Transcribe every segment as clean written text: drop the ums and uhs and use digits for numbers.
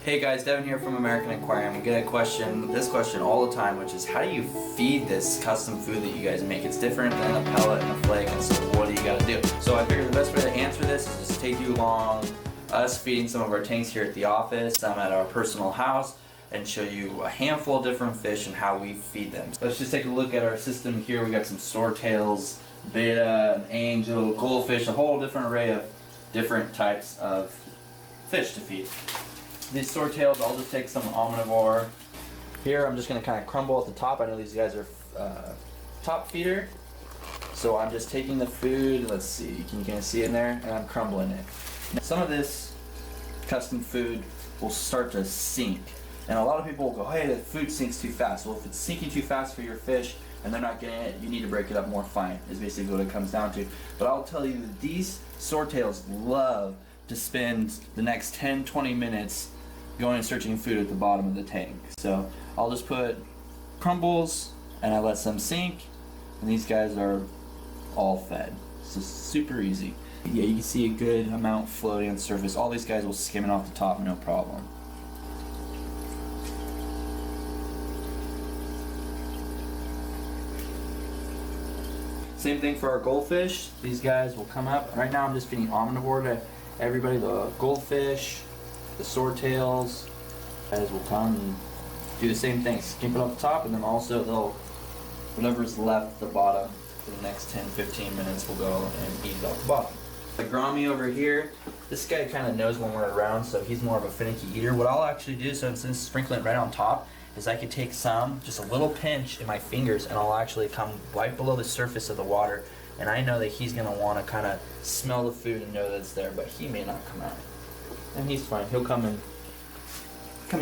Hey guys, Devin here from American Aquarium. We get this question all the time, which is how do you feed this custom food that you guys make? It's different than a pellet and a flake, and so what do you gotta do? So I figured the best way to answer this is just take you along us feeding some of our tanks here at the office, some at our personal house, and show you a handful of different fish and how we feed them. Let's just take a look at our system here. We got some swordtails, beta, an angel, goldfish, a whole different array of different types of fish to feed. These swordtails, I'll just take some omnivore. Here I'm just going to kind of crumble at the top. I know these guys are top feeder. So I'm just taking the food, let's see, can you kind of see it in there? And I'm crumbling it. Now, some of this custom food will start to sink. And a lot of people will go, hey, the food sinks too fast. Well, if it's sinking too fast for your fish and they're not getting it, you need to break it up more fine, is basically what it comes down to. But I'll tell you that these swordtails love to spend the next 10-20 minutes going and searching food at the bottom of the tank. So I'll just put crumbles and I let some sink, and these guys are all fed. So super easy. Yeah, you can see a good amount floating on the surface. All these guys will skim it off the top, no problem. Same thing for our goldfish. These guys will come up. Right now I'm just feeding omnivore to everybody, the goldfish, the swordtails. Guys will come and do the same thing. Skim it off the top, and then also they'll, whatever's left at the bottom for the next 10-15 minutes will go and eat it off the bottom. The Grommy over here, this guy kind of knows when we're around, so he's more of a finicky eater. What I'll actually do, so instead of sprinkling it right on top, is I can take some, just a little pinch in my fingers, and I'll actually come right below the surface of the water, and I know that he's going to want to kind of smell the food and know that it's there, but he may not come out. And he's fine. He'll come and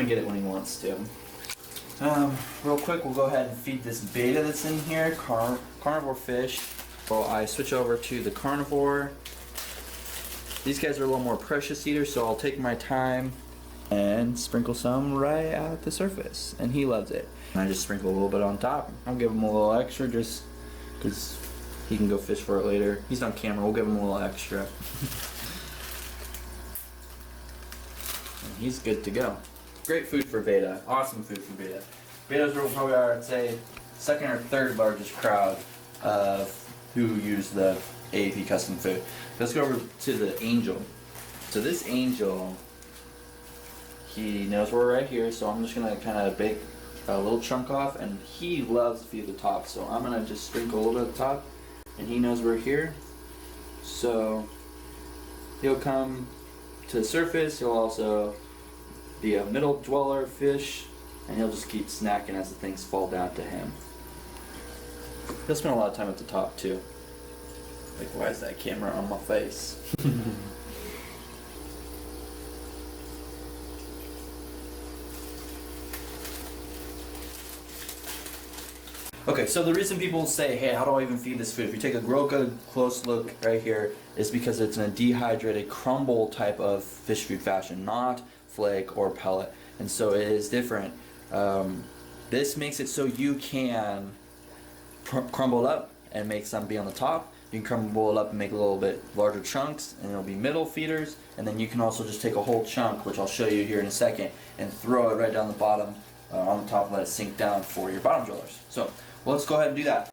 get it when he wants to. Real quick, we'll go ahead and feed this beta that's in here, carnivore fish. So I switch over to the carnivore. These guys are a little more precious eaters, so I'll take my time and sprinkle some right at the surface, and he loves it. And I just sprinkle a little bit on top. I'll give him a little extra just because he can go fish for it later. He's on camera, we'll give him a little extra. And he's good to go. Great food for beta, awesome food for beta. Betas are probably our, I'd say, second or third largest crowd of who use the AAP Custom Food. Let's go over to the angel. So this angel, he knows we're right here, so I'm just gonna kind of bake a little chunk off, and he loves to feed the top, so I'm gonna just sprinkle a little bit at the top, and he knows we're here, so he'll come to the surface. He'll also be a middle dweller fish, and he'll just keep snacking as the things fall down to him. He'll spend a lot of time at the top too. Like, why is that camera on my face? Okay, so the reason people say, hey, how do I even feed this food? If you take a real good close look right here, is because it's in a dehydrated crumble type of fish food fashion, not flake or pellet. And so it is different. This makes it so you can crumble it up and make some be on the top. You can crumble it up and make a little bit larger chunks, and it'll be middle feeders. And then you can also just take a whole chunk, which I'll show you here in a second, and throw it right down the bottom on the top and let it sink down for your bottom dwellers. So let's go ahead and do that.